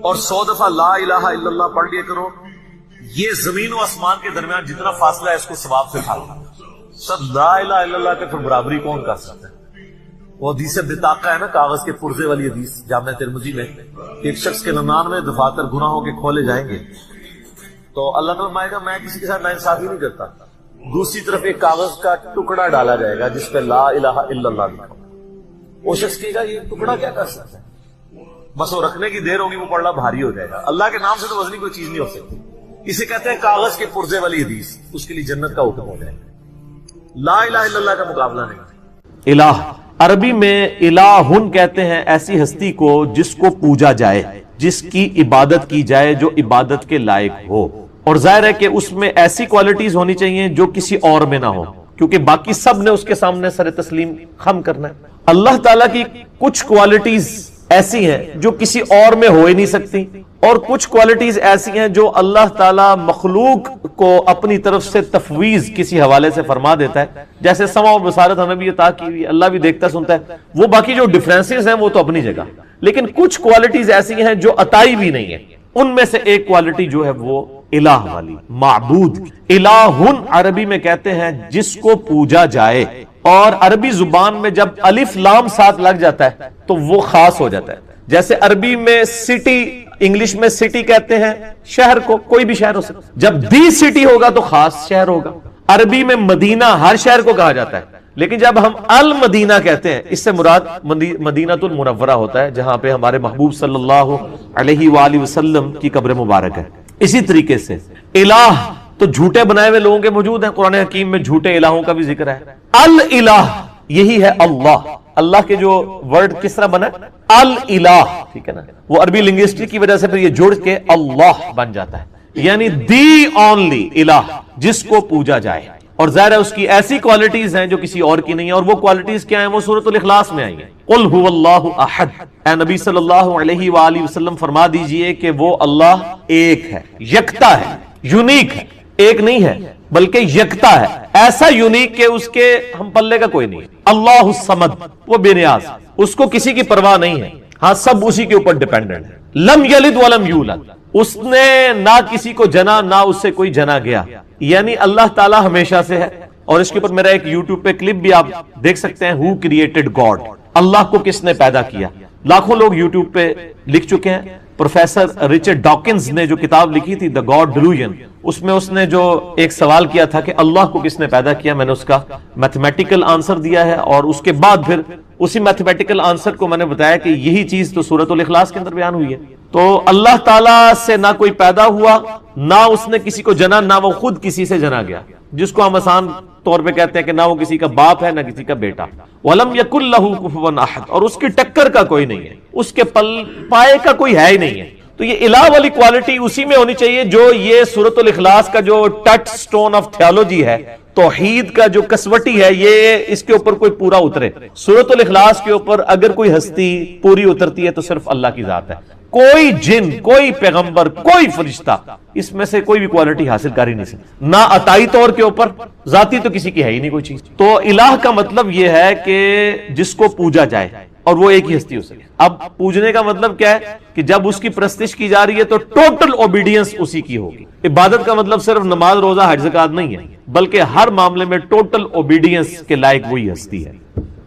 اور 100 دفعہ لا الہ الا اللہ پڑھ لیا کرو، یہ زمین و آسمان کے درمیان جتنا فاصلہ ہے اس کو ثواب سے کھا لو۔ سب لا الہ الا اللہ کے پھر برابری کون کر سکتا ہے؟ وہ حدیث بطاقہ ہے نا، کاغذ کے پرزے والی حدیث جامع ترمذی میں، ایک شخص کے 99 دفاتر گناہوں کے کھولے جائیں گے تو اللہ تعالیٰ فرمائے گا میں کسی کے ساتھ ناانصافی نہیں کرتا۔ دوسری طرف ایک کاغذ کا ٹکڑا ڈالا جائے گا جس پہ لا الہ الا اللہ لکھا ہو۔ وہ شخص کہے گا یہ ٹکڑا کیا کر سکتا ہے؟ بس وہ رکھنے کی دیر ہوگی، وہ پڑھنا بھاری ہو جائے گا۔ اللہ کے نام سے تو وزنی کوئی چیز نہیں ہو سکتی، اسے کہتے ہیں کاغذ کے پرزے والی حدیث، اس کے لیے جنت کا حکم ہو جائے گا۔ لا الہ الا اللہ کا مقابلہ نہیں۔ الہ عربی میں الہن کہتے ہیں ایسی ہستی کو جس کو پوجا جائے، جس کی عبادت کی جائے، جو عبادت کے لائق ہو، اور ظاہر ہے کہ اس میں ایسی کوالٹیز ہونی چاہیے جو کسی اور میں نہ ہو، کیونکہ باقی سب نے اس کے سامنے سر تسلیم خم کرنا ہے۔ اللہ تعالیٰ کی کچھ کوالٹیز ایسی ہیں جو کسی اور میں ہو ہی نہیں سکتی، اور کچھ کوالٹیز ایسی ہیں جو اللہ تعالیٰ مخلوق کو اپنی طرف سے تفویض کسی حوالے سے فرما دیتا ہے، جیسے سمع و بصارت ہمیں بھی عطا کی ہوئی، اللہ بھی دیکھتا سنتا ہے، وہ باقی جو ڈفرینسز ہیں وہ تو اپنی جگہ، لیکن کچھ کوالٹیز ایسی ہیں جو عطائی بھی نہیں ہے۔ ان میں سے ایک کوالٹی جو ہے وہ الہ والی، معبود۔ الہن عربی میں کہتے ہیں جس کو پوجا جائے، اور عربی زبان میں جب الف لام ساتھ لگ جاتا ہے تو وہ خاص ہو جاتا ہے۔ جیسے عربی میں سٹی، انگلش میں سٹی کہتے ہیں شہر کو، کوئی بھی شہر ہو سکتا ہے، جب دی سٹی ہوگا تو خاص شہر ہوگا۔ عربی میں مدینہ ہر شہر کو کہا جاتا ہے، لیکن جب ہم المدینہ کہتے ہیں اس سے مراد مدینہ المنورہ ہوتا ہے، جہاں پہ ہمارے محبوب صلی اللہ علیہ وآلہ وسلم کی قبر مبارک ہے۔ اسی طریقے سے الہ تو جھوٹے بنائے ہوئے لوگوں کے موجود ہیں، قرآن حکیم میں جھوٹے الہوں کا بھی ذکر ہے۔ الہ یہی ہے اللہ، اللہ کے جو ورڈ کس طرح بنا ہے الہ، ٹھیک ہے نا، وہ عربی لنگوسٹک کی وجہ سے پھر یہ جڑ کے اللہ بن جاتا ہے، یعنی دی اونلی الہ، جس کو پوجا جائے۔ اور ظاہر ہے اس کی ایسی کوالٹیز ہیں جو کسی اور کی نہیں ہے، اور وہ کوالٹیز کیا ہیں؟ وہ سورۃ الاخلاص میں آئی ہیں۔ قل هو اللہ احد، اے نبی صلی اللہ علیہ وآلہ وسلم فرما دیجئے کہ وہ اللہ ایک ہے، یکتا ہے، یونیک ہے، ایک نہیں ہے بلکہ یکتا ہے، ایسا یونیک کہ اس کے ہم پلے کا کوئی نہیں ہے۔ اللہ الصمد، وہ بے نیاز، اس کو کسی کی پرواہ نہیں ہے، ہاں سب اسی کے اوپر ڈیپینڈنٹ ہے۔ لم یلد ولم یولد، اس نے نہ کسی کو جنا نہ اس سے کوئی جنا گیا، یعنی اللہ تعالیٰ ہمیشہ سے ہے۔ اور اس کے اوپر میرا ایک یوٹیوب پہ کلپ بھی آپ دیکھ سکتے ہیں، ہو کریٹڈ گاڈ، اللہ کو کس نے پیدا کیا۔ لاکھوں لوگ یوٹیوب پہ لکھ چکے ہیں۔ پروفیسر رچرڈ ڈاکنز نے جو کتاب لکھی تھی The God Delusion، اس میں اس نے جو ایک سوال کیا تھا کہ اللہ کو کس نے پیدا کیا، میں نے اس کا میتھمیٹیکل آنسر دیا ہے، اور اس کے بعد پھر اسی میتھمیٹیکل آنسر کو میں نے بتایا کہ یہی چیز تو سورۃ الاخلاص کے اندر بیان ہوئی ہے۔ تو اللہ تعالیٰ سے نہ کوئی پیدا ہوا، نہ اس نے کسی کو جنا، نہ وہ خود کسی سے جنا گیا، جس کو ہم آسان طور پہ کہتے ہیں کہ نہ وہ کسی کا باپ ہے نہ کسی کا بیٹا۔ وَلَمْ يَكُنْ لَهُ كُفُوًا أَحَدٌ، اور اس کی ٹکر کا کوئی نہیں ہے، اس کے پائے کا کوئی ہے ہی نہیں ہے۔ تو یہ الہ والی کوالٹی اسی میں ہونی چاہیے جو یہ سورۃ الاخلاص کا جو ٹچ سٹون آف تھیالوجی ہے، توحید کا جو کسوٹی ہے، یہ اس کے اوپر کوئی پورا اترے۔ سورۃ الاخلاص کے اوپر اگر کوئی ہستی پوری اترتی ہے تو صرف اللہ کی ذات ہے، کوئی جن، کوئی پیغمبر، کوئی فرشتہ اس میں سے کوئی بھی کوالٹی حاصل کر ہی نہیں سکتا، نہ عطائی طور کے اوپر، ذاتی تو کسی کی ہے ہی نہیں کوئی چیز۔ تو الہ کا مطلب یہ ہے کہ جس کو پوجا جائے، اور وہ ایک ہی ہستی ہو سکے۔ اب پوجنے کا مطلب کیا ہے کہ جب اس کی پرستش کی جا رہی ہے تو ٹوٹل اوبیڈینس اسی کی ہوگی۔ عبادت کا مطلب صرف نماز روزہ حج زکات نہیں ہے، بلکہ ہر معاملے میں ٹوٹل اوبیڈینس کے لائق وہی ہستی ہے،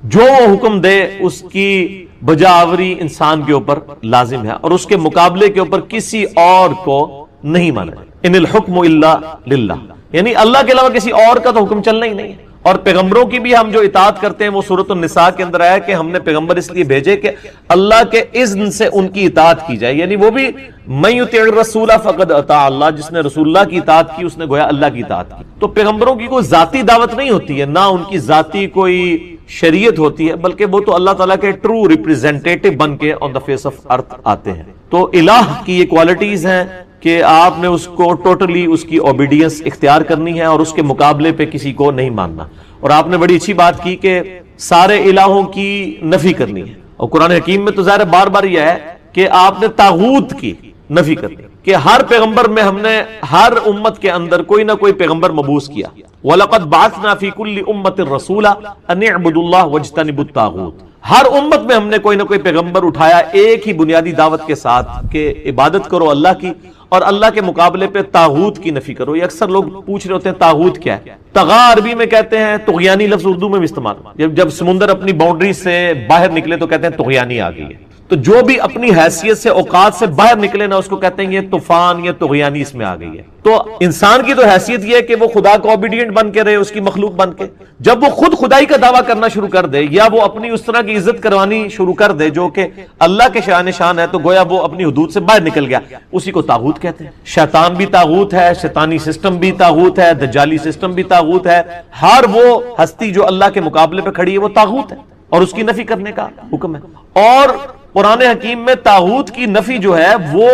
جو وہ حکم دے اس کی بجاوری انسان کے اوپر لازم ہے، اور اس کے مقابلے کے اوپر کسی اور کو نہیں مانا۔ ان الحکم الا للہ، یعنی اللہ کے علاوہ کسی اور کا تو حکم چلنا ہی نہیں ہے۔ اور پیغمبروں کی بھی ہم جو اطاعت کرتے ہیں وہ سورۃ النساء کے اندر آیا کہ ہم نے پیغمبر اس لیے بھیجے کہ اللہ کے اذن سے ان کی اطاعت کی جائے، یعنی وہ بھی من یطیع الرسول فقد اطاع اللہ، جس نے رسول اللہ کی اطاعت کی اس نے گویا اللہ کی اطاعت کی۔ تو پیغمبروں کی کوئی ذاتی دعوت نہیں ہوتی ہے، نہ ان کی ذاتی کوئی شریعت ہوتی ہے، بلکہ وہ تو اللہ تعالیٰ کے ٹرو ریپریزنٹیٹو بن کے آن دا فیس آف ارتھ آتے ہیں۔ تو الہ کی یہ کوالٹیز ہیں کہ آپ نے اس کو ٹوٹلی اس کی اوبیڈینس اختیار کرنی ہے، اور اس کے مقابلے پہ کسی کو نہیں ماننا۔ اور آپ نے بڑی اچھی بات کی کہ سارے الہوں کی نفی کرنی ہے، اور قرآن حکیم میں تو ظاہر بار بار یہ ہے کہ آپ نے طاغوت کی نفی کرنی، کہ ہر پیغمبر میں ہم نے ہر امت کے اندر کوئی نہ کوئی پیغمبر مبعوث کیا۔ وَلَقَدْ بَعَثْنَا فِي كُلِّ أُمَّةٍ رَسُولًا أَنِ اعْبُدُوا اللَّهَ وَاجْتَنِبُوا الطَّاغُوتَ، ہر امت میں ہم نے کوئی نہ کوئی پیغمبر اٹھایا ایک ہی بنیادی دعوت کے ساتھ کہ عبادت کرو اللہ کی اور اللہ کے مقابلے پہ طاغوت کی نفی کرو. یہ اکثر لوگ پوچھ رہے ہوتے ہیں طاغوت کیا ہے. طغا عربی میں کہتے ہیں, طغیانی لفظ اردو میں بھی استعمال, جب سمندر اپنی باؤنڈری سے باہر نکلے تو کہتے ہیں طغیانی آ گئی ہے. تو جو بھی اپنی حیثیت سے اوقات سے باہر نکلے نا اس کو کہتے ہیں یہ طوفان یا طغیانی اس میں آ گئی ہے. تو انسان کی تو حیثیت یہ ہے کہ وہ خدا کو اوبیڈینٹ بن کے رہے, اس کی مخلوق بن کے. جب وہ خود خدائی کا دعویٰ کرنا شروع کر دے یا وہ اپنی اس طرح کی عزت کروانی شروع کر دے جو کہ اللہ کے شان شان ہے, تو گویا وہ اپنی حدود سے باہر نکل گیا. اسی کو طاغوت کہتے ہیں. شیطان بھی طاغوت ہے, شیطانی سسٹم بھی طاغوت ہے, دجالی سسٹم بھی طاغوت ہے. ہر وہ ہستی جو اللہ کے مقابلے پہ کھڑی ہے وہ طاغوت ہے اور اس کی نفی کرنے کا حکم ہے. اور قرآن حکیم میں طاغوت کی نفی جو ہے وہ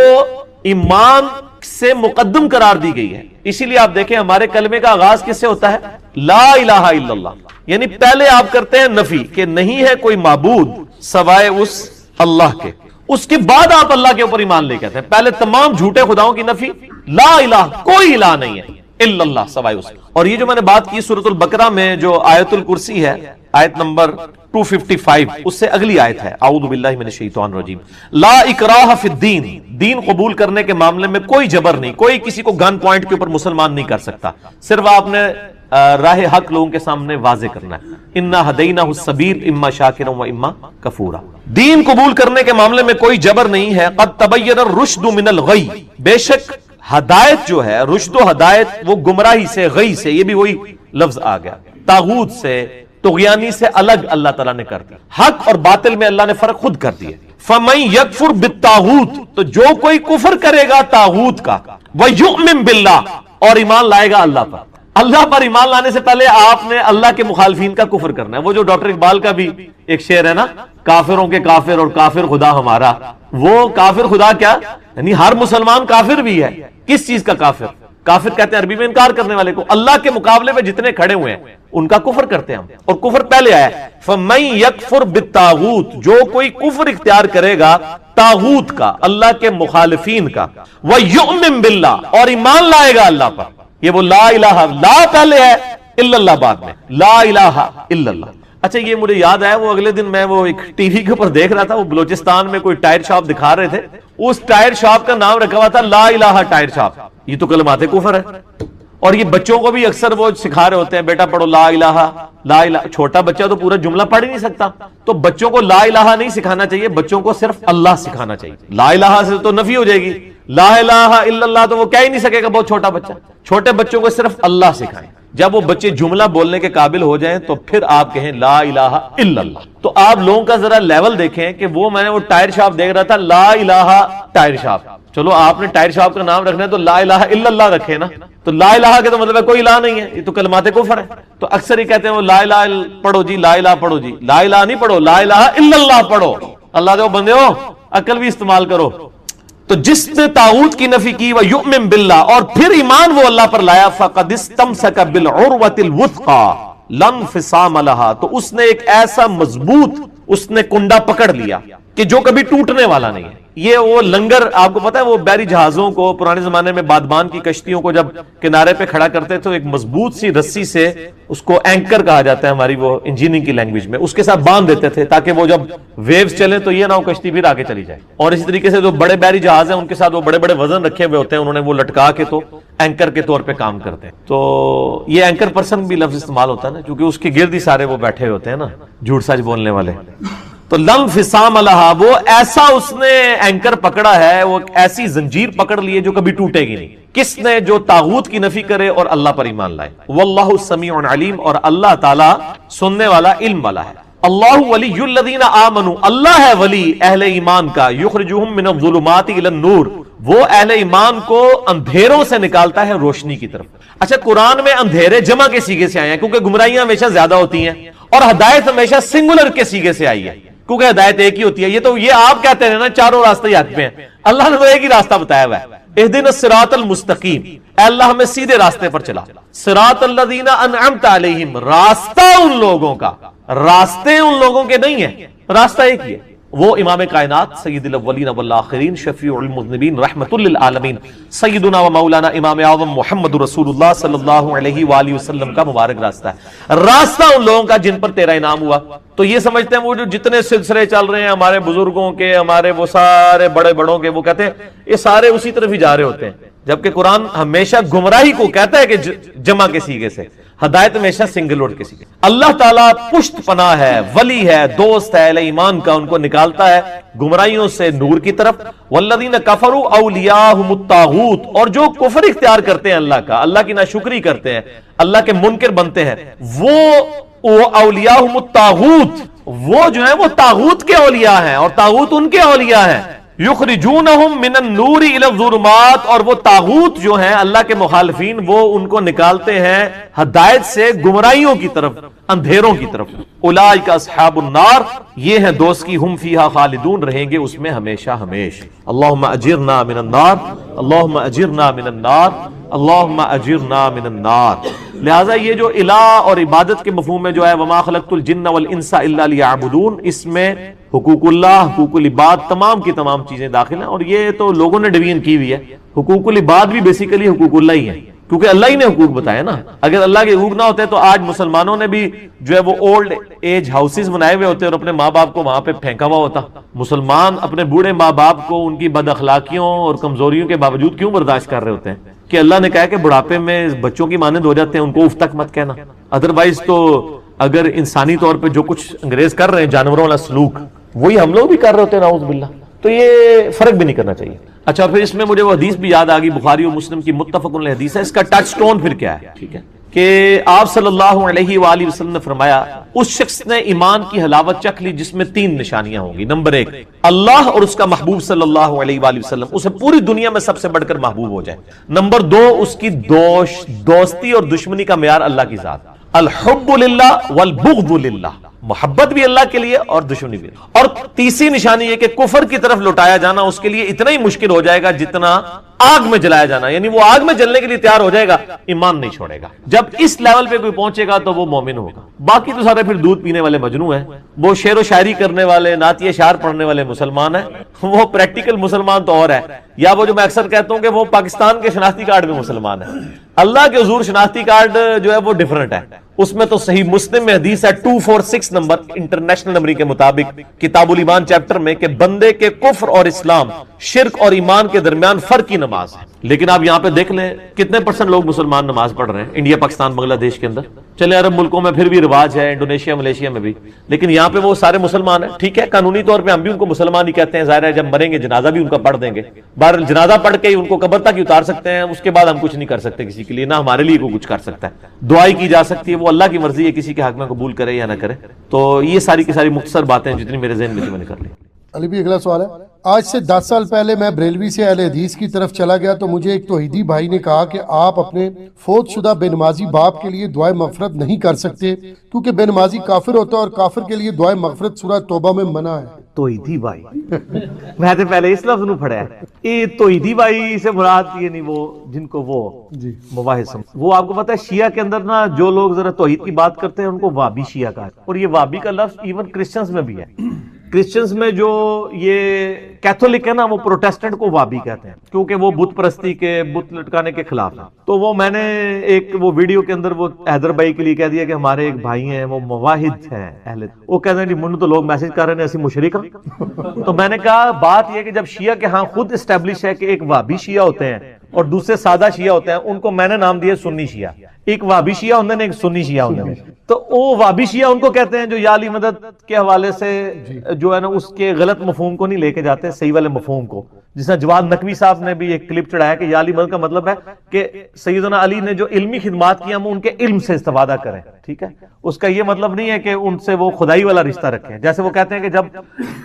ایمان سے مقدم قرار دی گئی ہے. اسی لیے آپ دیکھیں ہمارے کلمے کا آغاز کس سے ہوتا ہے؟ لا الہ الا اللہ. یعنی پہلے آپ کرتے ہیں نفی کہ نہیں ہے کوئی معبود سوائے اس اللہ کے, اس کے بعد آپ اللہ کے اوپر ایمان لے کہتے ہیں. پہلے تمام جھوٹے خداؤں کی نفی, لا الہ کوئی الہ نہیں ہے الا اللہ سوائے اس. اور یہ جو میں نے بات کی سورۃ البقرہ میں جو آیت الکرسی ہے, آیت نمبر 255, اس سے اگلی آیت ہے اعوذ باللہ من الشیطان الرجیم, لا اکراہ فی الدین. دین قبول کرنے کے معاملے میں کوئی جبر نہیں, کوئی کسی کو گن پوائنٹ کے اوپر مسلمان نہیں کر سکتا. صرف آپ نے راہ حق لوگوں کے سامنے واضح کرنا ہے. انا ہدیناہ السبیل اما شاکرا و اما کفورا. دین قبول کرنے کے معاملے میں کوئی جبر نہیں ہے. قد تبین الرشد من الغی, بے شک ہدایت جو ہے, رشد و ہدایت وہ گمراہی سے, غی سے, یہ بھی وہی لفظ آ گیا, طاغوت سے, طغیانی سے الگ اللہ تعالیٰ نے کر دیا. حق اور باطل میں اللہ نے فرق خود کر دیا. فَمَن يَكْفُرْ بِالطَّاغُوتِ, تو جو کوئی کفر کرے گا طاغوت کا, وَيُؤْمِن بِاللَّهِ, اور ایمان لائے گا اللہ پر. اللہ پر ایمان لانے سے پہلے آپ نے اللہ کے مخالفین کا کفر کرنا ہے. وہ جو ڈاکٹر اقبال کا بھی ایک شعر ہے نا, کافروں کے کافر اور کافر خدا ہمارا. وہ کافر خدا کیا, یعنی ہر مسلمان کافر بھی ہے. کس چیز کا کافر؟ کافر کہتے ہیں عربی میں انکار کرنے والے کو. اللہ کے مقابلے میں جتنے کھڑے ہوئے ہیں ان کا کفر کرتے ہیں ہم, اور کفر پہلے آیا ہے. فَمَن يَكْفُرْ بِالطَّاغُوتِ, جو کوئی کفر اختیار کرے گا طاغوت کا, اللہ کے مخالفین کا, وَيُؤْمِن بِاللَّهِ, اور ایمان لائے گا اللہ پر. یہ وہ لا الہ, لا پہلے ہے, الا اللہ بعد میں, لا الہ الا اللہ. اچھا یہ مجھے یاد آیا, وہ اگلے دن میں وہ ایک ٹی وی کے اوپر دیکھ رہا تھا, وہ بلوچستان میں کوئی ٹائر شاپ دکھا رہے تھے, اس ٹائر شاپ کا نام رکھا ہوا تھا لا الہ ٹائر شاپ. یہ تو کلمات کفر ہے. اور یہ بچوں کو بھی اکثر وہ سکھا رہے ہوتے ہیں, بیٹا پڑھو لا الہ, لا الہ. چھوٹا بچہ تو پورا جملہ پڑھ ہی نہیں سکتا, تو بچوں کو لا الہ نہیں سکھانا چاہیے, بچوں کو صرف اللہ سکھانا چاہیے. لا الہ سے تو نفی ہو جائے گی, لا الہ الا اللہ تو وہ کہہ ہی نہیں سکے گا بہت چھوٹا بچہ. چھوٹے بچوں کو صرف اللہ سکھائیں. جب وہ بچے جملہ بولنے کے قابل ہو جائیں تو پھر آپ کہیں لا الہ الا اللہ. تو آپ لوگوں کا ذرا لیول دیکھیں کہ وہ میں نے وہ ٹائر شاپ دیکھ رہا تھا, لا الہ ٹائر شاپ. چلو آپ نے ٹائر شاپ کا نام رکھنا ہے تو لا الہ الا اللہ رکھے نا. تو لا الہ کے تو مطلب ہے کوئی الہ نہیں ہے, یہ تو کلمات کفر ہے. تو اکثر ہی کہتے ہیں وہ لا الہ پڑھو جی, لا الہ پڑھو جی, لا الہ نہیں پڑھو, لا الہ الا اللہ پڑھو. اللہ دے بندے ہو, عقل بھی استعمال کرو. تو جس نے طاغوت کی نفی کی, وَيُؤْمِن بِاللَّهِ, اور پھر ایمان وہ اللہ پر لایا, فَقَدِ اسْتَمْسَكَ بِالْعُرْوَةِ الْوُثْقَى لَا انفصام لَهَا, تو اس نے ایک ایسا مضبوط اس نے کنڈا پکڑ لیا کہ جو کبھی ٹوٹنے والا نہیں ہے. یہ وہ لنگر, آپ کو پتا ہے وہ بحری جہازوں کو پرانے زمانے میں بادبان کی کشتیوں کو جب کنارے پہ کھڑا کرتے تو ایک مضبوط سی رسی سے, اس کو اینکر کہا جاتا ہے ہماری وہ انجینئرنگ کی لینگویج میں, اس کے ساتھ باندھ دیتے تھے تاکہ وہ جب ویوز چلے تو یہ نہ ہو کشتی پھر آگے چلی جائے. اور اسی طریقے سے جو بڑے بحری جہاز ہیں ان کے ساتھ وہ بڑے بڑے وزن رکھے ہوئے ہوتے ہیں, انہوں نے وہ لٹکا کے تو اینکر کے طور پہ کام کرتے ہیں. تو یہ اینکر پرسن بھی لفظ استعمال ہوتا ہے نا, کیونکہ اس کے گرد ہی سارے وہ بیٹھے ہوتے ہیں نا جھوٹ سچ بولنے والے. تو لم فسام لہا, وہ ایسا اس نے اینکر پکڑا ہے, وہ ایسی زنجیر پکڑ لی ہے جو کبھی ٹوٹے گی نہیں. کس نے؟ جو طاغوت کی نفی کرے اور اللہ پر ایمان لائے. واللہ سمیع علیم, اور اللہ تعالی سننے والا, علم والا ہے. اللہ ولی الذین آمنوا, اللہ ہے ولی اہل ایمان کا, یخرجہم من الظلمات الی النور, وہ اہل ایمان کو اندھیروں سے نکالتا ہے روشنی کی طرف. اچھا قرآن میں اندھیرے جمع کے سیغے سے آئے ہیں کیونکہ گمراہیاں ہمیشہ زیادہ ہوتی ہیں, اور ہدایت ہمیشہ سنگولر کے سیغے سے آئی ہے کیونکہ ہدایت ایک ہی ہوتی ہے. یہ تو یہ آپ کہتے ہیں نا چاروں راستے ہی حق پہ ہیں, اللہ نے تو ایک ہی راستہ بتایا ہوا ہے, اہدنا الصراط المستقیم, اے اللہ ہمیں سیدھے راستے پر چلا. صراط الذین انعمت علیہم, راستہ ان لوگوں کا, راستے ان لوگوں کے نہیں ہیں, راستہ ایک ہی ہے. وہ امام کائنات سید الاولین والآخرین شفیع المذنبین رحمت للعالمین سیدنا و مولانا امام اعظم محمد رسول اللہ صلی اللہ علیہ وآلہ وسلم کا مبارک راستہ ہے، راستہ ان لوگوں کا جن پر تیرا انعام ہوا۔ تو یہ سمجھتے ہیں وہ جو جتنے سلسلے چل رہے ہیں ہمارے بزرگوں کے، ہمارے وہ سارے بڑے بڑوں کے، وہ کہتے ہیں یہ سارے اسی طرف ہی جا رہے ہوتے ہیں، جبکہ قرآن ہمیشہ گمراہی کو کہتا ہے کہ جمع کے سیغے سے، ہدایت ہمیشہ سنگل ورڈ کے سیغے۔ اللہ تعالیٰ پشت پناہ ہے، ولی ہے، دوست ہے اہل ایمان کا، ان کو نکالتا ہے گمراہیوں سے نور کی طرف۔ والذین کفروا اولیاءہم الطاغوت، اور جو کفر اختیار کرتے ہیں اللہ کا، اللہ کی ناشکری کرتے ہیں، اللہ کے منکر بنتے ہیں، وہ اولیاءہم الطاغوت، وہ جو ہیں وہ طاغوت کے اولیاء ہیں اور طاغوت ان کے اولیاء ہیں۔ یخرجونہم من النور الی الظلمات، اور وہ طاغوت جو ہیں اللہ کے مخالفین، وہ ان کو نکالتے ہیں ہدایت سے گمراہیوں کی طرف، اندھیروں کی طرف۔ اولئک اصحاب النار، یہ ہیں دوست کی، ہم فیہا خالدون، رہیں گے اس میں ہمیشہ ہمیشہ۔ اللہم اجرنا من النار، اللہم اجرنا من النار، اللہم اجرنا من النار۔ لہٰذا یہ جو الہ اور عبادت کے مفہوم میں جو ہے وما خلقت الجن والانس الا لیعبدون، اس میں حقوق اللہ، حقوق العباد، تمام کی تمام چیزیں داخل ہیں، اور یہ تو لوگوں نے ڈویژن کی ہوئی ہے۔ حقوق العباد بھی بیسیکلی حقوق اللہ ہی ہیں، کیونکہ اللہ ہی نے حقوق بتایا نا۔ اگر اللہ کے حقوق نہ ہوتے تو آج مسلمانوں نے بھی جو ہے وہ اولڈ ایج ہاؤسز بنائے ہوئے ہوتے اور اپنے ماں باپ کو وہاں پہ پھینکا ہوا ہوتا۔ مسلمان اپنے بوڑھے ماں باپ کو ان کی بد اخلاقیوں اور کمزوریوں کے باوجود کیوں برداشت کر رہے ہوتے ہیں کہ اللہ نے کہا کہ بڑھاپے میں بچوں کی مانند ہو جاتے ہیں، ان کو اف تک مت کہنا۔ ادروائز تو اگر انسانی طور پہ جو کچھ انگریز کر رہے ہیں جانوروں والا سلوک، وہی ہم لوگ بھی کر رہے ہوتے ہیں نعوذ باللہ، تو یہ فرق بھی نہیں کرنا چاہیے۔ اچھا، پھر اس میں مجھے وہ حدیث بھی یاد آ گئی، بخاری اور مسلم کی متفق علیہ حدیث ہے۔ اس کا ٹچ سٹون پھر کیا ہے؟ ٹھیک ہے کہ آپ صلی اللہ علیہ وآلہ وسلم نے فرمایا اس شخص نے ایمان کی حلاوت چکھ لی جس میں 3 نشانیاں ہوں گی۔ نمبر 1، اللہ اور اس کا محبوب صلی اللہ علیہ وآلہ وسلم اسے پوری دنیا میں سب سے بڑھ کر محبوب ہو جائے۔ نمبر 2، اس کی دوستی اور دشمنی کا معیار اللہ کی ذات، الحب للہ والبغض للہ، محبت بھی اللہ کے لیے اور دشمنی بھی۔ اور تیسری نشانی یہ کہ کفر کی طرف لوٹایا جانا اس کے لیے اتنا ہی مشکل ہو جائے گا جتنا آگ میں جلایا جانا، یعنی وہ آگ میں جلنے کے لیے تیار ہو جائے گا، ایمان نہیں چھوڑے گا۔ جب اس لیول پہ کوئی پہنچے گا تو وہ مومن ہوگا۔ باقی تو سارے پھر دودھ پینے والے مجنو ہیں، وہ شعر و شاعری کرنے والے، نعتیہ اشعار پڑھنے والے مسلمان ہیں، وہ پریکٹیکل مسلمان تو اور ہے، یا وہ جو میں اکثر کہتا ہوں کہ وہ پاکستان کے شناختی کارڈ میں مسلمان ہے۔ اللہ کے حضور شناختی کارڈ جو ہے وہ ڈیفرنٹ ہے، اس میں تو صحیح مسلم میں حدیث ہے 246 نمبر انٹرنیشنل نمبر کے مطابق کتاب الایمان چیپٹر میں کہ بندے کے کفر اور اسلام، شرک اور ایمان کے درمیان فرق کی نماز ہے۔ لیکن آپ یہاں پہ دیکھ لیں کتنے % لوگ مسلمان نماز پڑھ رہے ہیں انڈیا، پاکستان، بنگلہ دیش کے اندر، چلے عرب ملکوں میں پھر بھی رواج ہے، انڈونیشیا، ملیشیا میں بھی، لیکن یہاں پہ وہ سارے مسلمان ہیں۔ ٹھیک ہے، قانونی طور پہ ہم بھی ان کو مسلمان ہی کہتے ہیں، ظاہر ہے جب مریں گے جنازہ بھی ان کا پڑھ دیں گے، بہرحال جنازہ پڑھ کے ہی ان کو قبر تک ہی اتار سکتے ہیں، اس کے بعد ہم کچھ نہیں کر سکتے کسی کے لیے، نہ ہمارے لیے کوئی کچھ کر سکتا ہے۔ دعائی کی جا سکتی ہے، وہ اللہ کی مرضی ہے کسی کے حق میں قبول کرے یا نہ کرے۔ تو یہ ساری کی ساری مختصر باتیں جتنی میرے ذہن میں تھی میں نے کر لی۔ علی بھی اگلا سوال ہے، آج سے 10 سال پہلے میں بریلوی سے اہل حدیث کی طرف چلا گیا تو مجھے ایک توحیدی بھائی نے کہا کہ آپ اپنے فوت شدہ بے نمازی باپ کے لیے دعائے مغفرت نہیں کر سکتے کیونکہ بے نمازی کافر ہوتا ہے اور کافر کے لیے دعائے مغفرت سورہ توبہ میں منع ہے۔ توحیدی بھائی میں تو پہلے اس لفظ نو پڑھا ہے، یہ توحیدی بھائی سے مراد یہ نہیں وہ جن کو وہ مباحث، وہ آپ کو پتا ہے شیعہ کے اندر نا جو لوگ ذرا توحید کی بات کرتے ہیں ان کو وابی شیعہ کہا ہے، اور یہ وابی کا لفظ ایون کرسچنز میں بھی ہے۔ کرسچنز میں جو یہ کیتھولک ہے نا وہ پروٹیسٹنٹ کو وابی کہتے ہیں کیونکہ وہ بت پرستی کے، بت لٹکانے کے خلاف ہیں۔ تو وہ میں نے ایک وہ ویڈیو کے اندر وہ حیدر بھائی کے لیے کہہ دیا کہ ہمارے ایک بھائی ہیں وہ مواحد ہیں اہل، وہ کہتے ہیں جی منو تو لوگ میسج کر رہے ہیں ایسی مشرک ہیں۔ تو میں نے کہا بات یہ کہ جب شیعہ کے ہاں خود اسٹیبلش ہے کہ ایک وابی شیعہ ہوتے ہیں اور دوسرے سادہ شیعہ ہوتے ہیں، ان کو میں نے نام دیا سنی شیعہ، ایک وابی شیعہ ہوتے ہیں ایک سنی شیعہ ہوتے ہیں۔ تو وہ وابی شیعہ ان کو کہتے ہیں جو یا علی مدد کے حوالے سے جو ہے نا اس کے غلط مفہوم کو نہیں لے کے جاتے، صحیح والے مفہوم کو، جس نے جواد نقوی صاحب نے بھی ایک کلپ چڑھایا کہ یا علی مدد کا مطلب ہے کہ سیدنا علی نے جو علمی خدمات کی ہم ان کے علم سے استفادہ کریں، ٹھیک ہے، اس کا یہ مطلب نہیں ہے کہ ان سے وہ خدائی والا رشتہ رکھیں۔ جیسے وہ کہتے ہیں کہ جب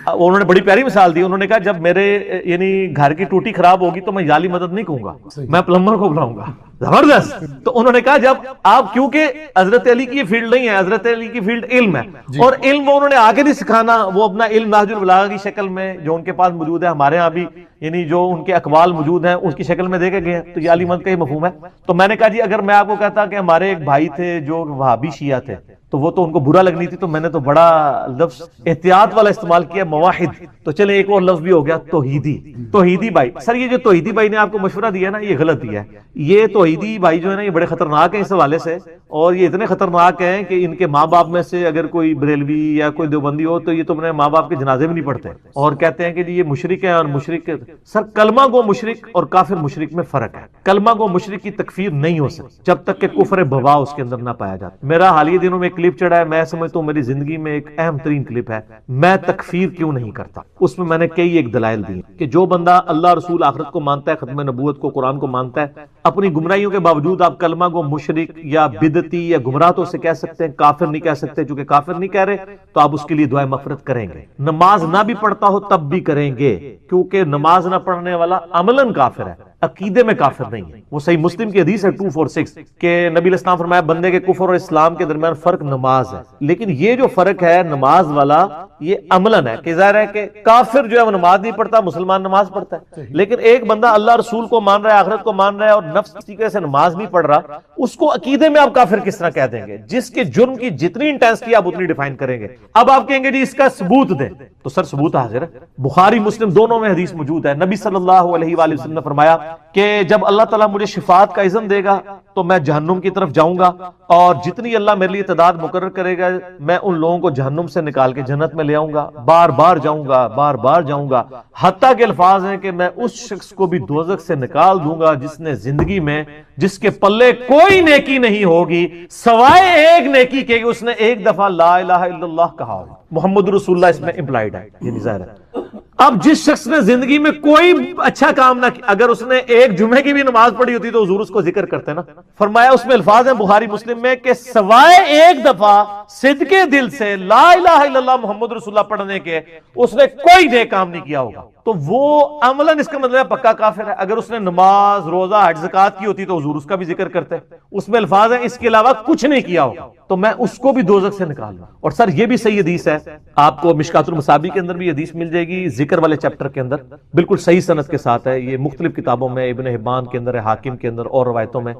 انہوں نے بڑی پیاری مثال دی، انہوں نے کہا جب میرے یعنی گھر کی ٹوٹی خراب ہوگی تو میں یا علی مدد نہیں کہوں گا، میں پلمبر کو بلاؤں گا۔ زبردست۔ تو انہوں نے کہا جب آپ، کیونکہ حضرت علی کی یہ فیلڈ نہیں ہے، حضرت علی کی فیلڈ علم ہے، اور علم وہ انہوں نے آگے نہیں سکھانا، وہ اپنا علم نہج البلاغہ کی شکل میں جو ان کے پاس موجود ہے، ہمارے ہاں بھی یعنی جو ان کے اقوال موجود ہیں اس کی شکل میں دے کے گئے ہیں، تو یہ علی مدد کا ہی مفہوم ہے۔ تو میں نے کہا جی اگر میں آپ کو کہتا کہ ہمارے ایک بھائی تھے جو وہابی شیعہ تھے، تو وہ تو ان کو برا لگنی تھی، تو میں نے تو بڑا لفظ احتیاط والا استعمال کیا، مواحد. تو چلے ایک اور لفظ بھی ہو گیا، توحیدی. توحیدی بھائی، سر یہ جو توحیدی بھائی نے آپ کو مشورہ دیا نا، یہ غلط دیا ہے. یہ توحیدی بھائی جو ہے نا، یہ بڑے خطرناک ہیں اس حوالے سے، اور یہ اتنے خطرناک ہیں کہ ان کے ماں باپ میں سے اگر کوئی بریلوی یا کوئی دیوبندی ہو تو یہ تو اپنے ماں باپ کے جنازے بھی نہیں پڑھتے، اور کہتے ہیں کہ یہ مشرک ہے. اور مشرک، سر کلمہ گو مشرک اور کافر مشرک میں فرق ہے. کلمہ گو مشرک کی تکفیر نہیں ہو سکتی جب تک کہ کفر بوا اس کے اندر نہ پایا جاتا. میرا حالیہ دنوں میں ایک کلپ چڑھا ہے، میں سمجھتا ہوں میری زندگی میں ایک اہم ترین کلپ ہے، میں تکفیر کیوں نہیں کرتا. اس میں نے کئی ایک دلائل دی کہ جو بندہ اللہ رسول آخرت کو مانتا ہے، ختم نبوت کو، قرآن کو مانتا ہے، اپنی گمراہیوں کے باوجود آپ کلمہ گو مشرک یا بدعتی یا گمراہ تو اسے کہہ سکتے ہیں، کافر نہیں کہہ سکتے. چونکہ کافر نہیں کہہ رہے تو آپ اس کے لیے دعائے مغفرت کریں گے. نماز نہ بھی پڑھتا ہو تب بھی کریں گے، کیونکہ نماز نہ پڑھنے والا عملاً کافر ہے، عقیدے میں کافر نہیں ہے. وہ صحیح مسلم کی حدیث ہے 246 کہ نبی علیہ السلام فرمایا بندے کے کفر اور اسلام کے درمیان فرق نماز ہے. لیکن یہ جو فرق ہے نماز والا، یہ عملاً ہے کہ ظاہر ہے کہ کافر جو ہے وہ نماز نہیں پڑھتا، مسلمان نماز پڑھتا ہے. لیکن ایک بندہ اللہ رسول کو مان رہا ہے، آخرت کو مان رہا ہے، اور نفس کی وجہ سے نماز نہیں پڑھ رہا، اس کو عقیدے میں آپ کافر کس طرح کہہ دیں گے؟ جس کے جرم کی جتنی انٹینسٹی آپ اتنی ڈیفائن کریں گے. اب آپ کہیں گے جی اس کا ثبوت دیں، تو سر ثبوت حاضر ہے، بخاری مسلم دونوں میں حدیث موجود ہے. نبی صلی اللہ علیہ وآلہ وسلم نے فرمایا کہ جب اللہ تعالیٰ مجھے شفاعت کا اذن دے گا تو میں جہنم کی طرف جاؤں گا، اور جتنی اللہ میرے لیے تعداد مقرر کرے گا میں ان لوگوں کو جہنم سے نکال کے جنت میں لے آؤں گا، بار بار جاؤں گا، بار بار جاؤں گا، حتیٰ کہ الفاظ ہیں کہ میں اس شخص کو بھی دوزخ سے نکال دوں گا جس نے زندگی میں، جس کے پلے کوئی نیکی نہیں ہوگی سوائے ایک نیکی کے، اس نے ایک دفعہ لا الہ الا اللہ کہا ہو. محمد رسول اللہ اس میں امپلائیڈ ہے، یہ ظاہر ہے. اب جس شخص نے زندگی میں کوئی اچھا کام نہ کیا، اگر اس نے ایک جمعے کی بھی نماز پڑھی ہوتی تو حضور اس کو ذکر کرتے نا. فرمایا اس میں الفاظ ہیں بخاری مسلم میں کہ سوائے ایک دفعہ صدقے دل سے لا الہ الا اللہ محمد رسول اللہ پڑھنے کے اس نے کوئی نیک کام نہیں کیا ہوگا. تو وہ عملاً اس کا مطلب ہے پکا کافر ہے. اگر اس نے نماز، روزہ، حج، زکات کی ہوتی تو حضور اس کا بھی ذکر کرتے. اس میں الفاظ ہیں اس کے علاوہ کچھ نہیں کیا ہوگا تو میں اس کو بھی دوزخ سے نکال دوں. اور سر یہ بھی صحیح حدیث ہے، آپ کو مشکات المصابیح کے اندر بھی حدیث مل جائے گی، ذکر والے چیپٹر کے اندر بالکل صحیح سند کے ساتھ ہے. یہ مختلف کتابوں میں، ابن حبان کے اندر، حاکم کے اندر، اور روایتوں میں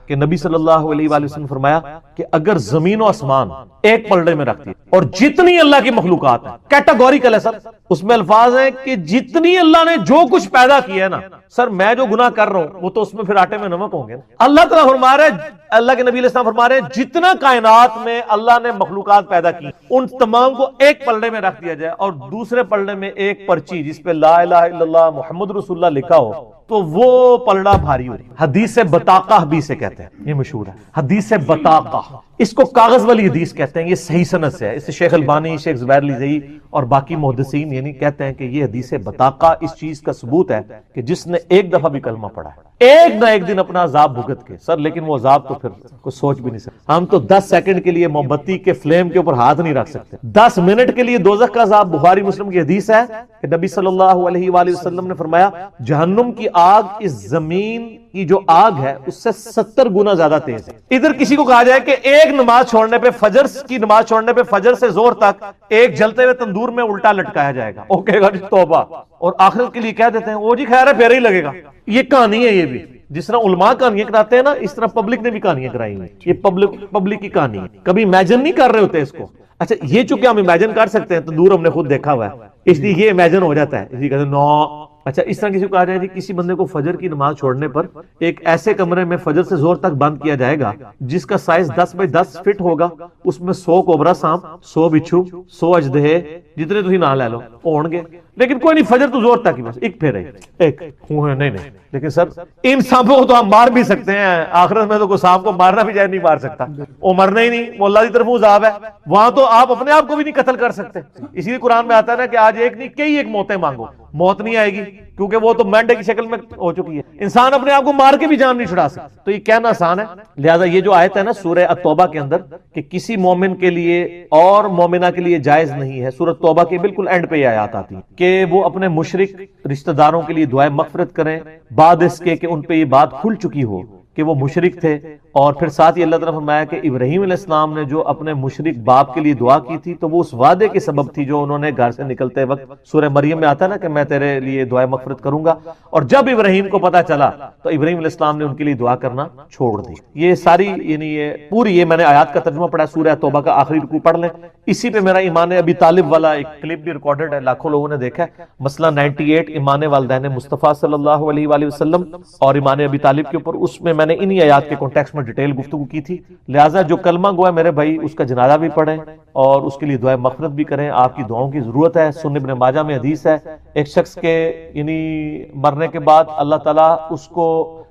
کہ نبی صلی اللہ علیہ وآلہ وسلم فرمایا کہ اگر زمین و آسمان ایک پلڑے میں رکھتی ہے اور جتنی اللہ کی مخلوقات ہیں، کیٹاگوریکل ہے سر، اس میں الفاظ ہیں کہ جتنی اللہ نے جو کچھ پیدا کیا ہے نا، سر میں جو گناہ کر رہا ہوں وہ تو اس میں پھر آٹے میں نمک ہوں گے. اللہ تعالیٰ فرما رہے ہیں، اللہ کے نبی علیہ السلام فرما رہے ہیں جتنا کائنات میں اللہ نے مخلوقات پیدا کی ان تمام کو ایک پلڑے میں رکھ دیا جائے اور دوسرے پلڑے میں ایک پرچی جس پہ لا الہ الا اللہ محمد رسول اللہ لکھا ہو تو وہ پلڑا بھاری ہو رہی. حدیث بطاقہ بھی اسے کہتے ہیں، یہ مشہور ہے حدیث بطاقہ. اس کو کاغذ والی حدیث کہتے ہیں. یہ صحیح سند سے ہے، اس سے شیخ البانی، شیخ زبیر لیزئی اور باقی محدثین یعنی کہتے ہیں کہ یہ حدیث بطاقہ اس چیز کا ثبوت ہے کہ جس نے ایک دفعہ بھی کلمہ پڑھا ہے ایک نہ ایک دن اپنا عذاب بھگت کے. سر لیکن وہ عذاب تو پھر کچھ سوچ بھی نہیں سکتے. ہم تو 10 سیکنڈ کے لیے موم بتی کے فلیم کے اوپر ہاتھ نہیں رکھ سکتے. 10 منٹ کے لیے دوزخ کا عذاب. بخاری مسلم کی حدیث ہے کہ نبی صلی اللہ علیہ وآلہ وسلم نے فرمایا جہنم کی آگ اس زمین کی جو آگ ہے اس سے 70 گنا زیادہ تیز ہے. ادھر کسی کو کہا جائے کہ ایک نماز چھوڑنے پہ، فجر کی نماز چھوڑنے پہ فجر سے زور تک ایک جلتے ہوئے تندور میں الٹا لٹکایا جائے گا، وہ کہے گا جی توبہ، اور آخرت کے لیے کہہ دیتے ہیں وہ جی خیر ہے پھر ہی لگے گا. یہ کہانی ہے. یہ بھی جس طرح علماء کہانیاں کراتے ہیں نا، اس طرح پبلک نے بھی کہانیاں کرائی ہیں. یہ پبلک کی کہانی ہے. کبھی امیجن نہیں کر رہے ہوتے اس کو. اچھا یہ چونکہ ہم امیجن کر سکتے ہیں تندور ہم نے خود دیکھا ہوا ہے اس لیے یہ امیجن ہو جاتا ہے. اسی کہتے ہیں نو. اچھا اس طرح کسی کو کہا جائے کہ کسی بندے کو فجر کی نماز چھوڑنے پر ایک ایسے کمرے میں فجر سے زور تک بند کیا جائے گا جس کا سائز 10 بائی 10 فٹ ہوگا، اس میں 100 کوبرا سانپ، 100 بچھو، 100 اجدہے جتنے تھی نہ لے لو ہون گے، لیکن کوئی نہیں فجر تو زور تک ہی بس ایک پھیرے ایک نہیں. لیکن سر ان سانپوں کو تو ہم مار بھی سکتے ہیں، آخرت میں تو کوئی سانپ کو مارنا بھی جائے نہیں مار سکتا، وہ مرنا ہی نہیں، وہ اللہ کی طرف عذاب ہے. وہاں تو آپ اپنے آپ کو بھی نہیں قتل کر سکتے. اسی لیے قرآن میں آتا ہے نا کہ آج ایک نہیں کئی ایک موتیں مانگو، موت نہیں آئے گی کیونکہ وہ تو مینڈے کی شکل میں ہو چکی ہے. انسان اپنے آپ کو مار کے بھی جان نہیں چھڑا سکتا. تو یہ کہنا آسان ہے. لہذا یہ جو آیت ہے نا سورہ التوبہ کے اندر کہ کسی مومن کے لیے اور مومنہ کے لیے جائز نہیں ہے، سورہ توبہ کے بالکل اینڈ پہ یہ آیات آتی ہیں کہ وہ اپنے مشرک رشتہ داروں کے لیے دعائیں مغفرت کریں بعد اس کے کہ ان پہ یہ بات کھل چکی ہو کہ وہ مشرک تھے اور پھر ساتھ ہی اللہ تعالیٰ نے فرمایا کہ ابراہیم علیہ السلام نے جو اپنے مشرک باپ کے لیے دعا کی تھی تو وہ اس وعدے کی سبب تھی جو انہوں نے گھر سے نکلتے وقت سورہ مریم میں آتا ہے نا کہ میں تیرے لیے دعائے مغفرت کروں گا، اور جب ابراہیم کو پتا چلا تو ابراہیم علیہ السلام نے ان کے لیے دعا کرنا چھوڑ دی۔ یہ ساری یعنی یہ پوری یہ میں نے آیات کا ترجمہ پڑھا، سورہ توبہ کا آخری رکوع پڑھ لیں، اسی پہ میرا ایمان ابی طالب والا ایک کلپ بھی ریکارڈڈ ہے، لاکھوں لوگوں نے دیکھا ہے، مسئلہ 98 ایمان والدین مصطفیٰ صلی اللہ علیہ وآلہ وسلم اور ایمان ابی طالب کے اوپر، اس میں نے انہی آیات کے کانٹیکسٹ میں ڈیٹیل گفتگو کی تھی۔ لہٰذا جو کلمہ گو ہے میرے بھائی اس کا جنازہ بھی پڑھیں اور اس کے لیے دعائے مغفرت بھی کریں، آپ کی دعاؤں کی ضرورت ہے۔ سنن ابن ماجہ میں حدیث ہے ایک شخص کے یعنی مرنے کے بعد اللہ تعالیٰ اس کو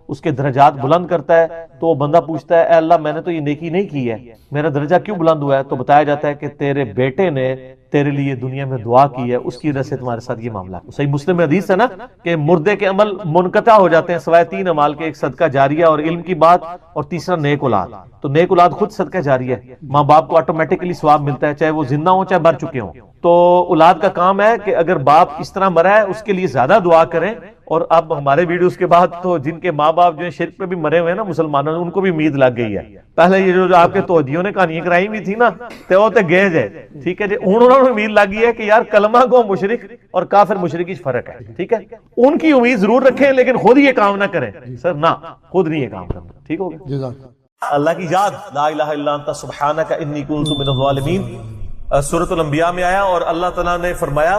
اس کے درجات بلند کرتا ہے، تو وہ بندہ پوچھتا ہے اے اللہ میں نے تو یہ نیکی نہیں کی ہے، میرا درجہ کیوں بلند ہوا ہے؟ تو بتایا جاتا ہے کہ تیرے بیٹے نے تیرے لیے دنیا میں دعا کی ہے، اس کی وجہ سے تمہارے ساتھ یہ معاملہ ہے۔ صحیح مسلم میں حدیث ہے نا کہ مردے کے عمل منقطع ہو جاتے ہیں سوائے 3 اعمال کے، ایک صدقہ جاریہ اور علم کی بات، اور تیسرا نیک اولاد۔ تو نیک اولاد خود صدقہ جاریہ ہے، ماں باپ کو آٹومیٹکلی ثواب ملتا ہے چاہے وہ زندہ ہوں چاہے مر چکے ہوں۔ تو اولاد کا کام ہے کہ اگر باپ اس طرح مرا ہے اس کے لیے زیادہ دعا کریں۔ اور اب ہمارے ویڈیوز کے بعد تو جن کے ماں باپ جو شرک پہ بھی مرے ہوئے ہیں نا مسلمانوں، ان کو بھی امید لگ گئی ہے۔ پہلے یہ جو آپ کے توحیدیوں نے کہانیاں کرائی ہوئی تھی نا تے وہ تے گئے جے، ٹھیک ہے جی، انہوں نے امید لگ گئی ہے کہ یار کلمہ کو مشرک اور کافر مشرک کی فرق ہے، ٹھیک ہے، ان کی امید ضرور رکھیں لیکن خود یہ کام نہ کریں سر، نہ خود نہیں یہ کام کرنا، ٹھیک ہو گیا۔ جزاک اللہ کی یاد، لا الہ الا انت سبحانک انی کنت من الظالمین، سورۃ الانبیاء میں آیا، اور اللہ تعالیٰ نے فرمایا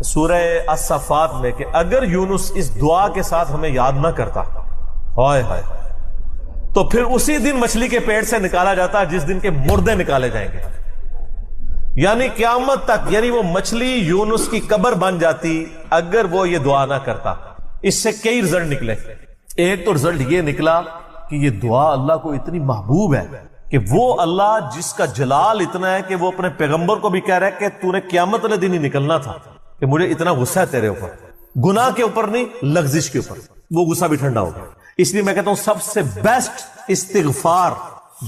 سورہ الصفات میں کہ اگر یونس اس دعا کے ساتھ ہمیں یاد نہ کرتا ہائے ہائے تو پھر اسی دن مچھلی کے پیٹ سے نکالا جاتا جس دن کے مردے نکالے جائیں گے، یعنی قیامت تک، یعنی وہ مچھلی یونس کی قبر بن جاتی اگر وہ یہ دعا نہ کرتا۔ اس سے کئی رزلٹ نکلے۔ ایک تو رزلٹ یہ نکلا کہ یہ دعا اللہ کو اتنی محبوب ہے کہ وہ اللہ جس کا جلال اتنا ہے کہ وہ اپنے پیغمبر کو بھی کہہ رہا ہے کہ تو نے قیامت والے دن ہی نکلنا تھا، کہ مجھے اتنا غصہ ہے تیرے اوپر، گناہ کے اوپر نہیں لغزش کے اوپر، وہ غصہ بھی ٹھنڈا ہو گیا۔ اس لیے میں کہتا ہوں سب سے بیسٹ استغفار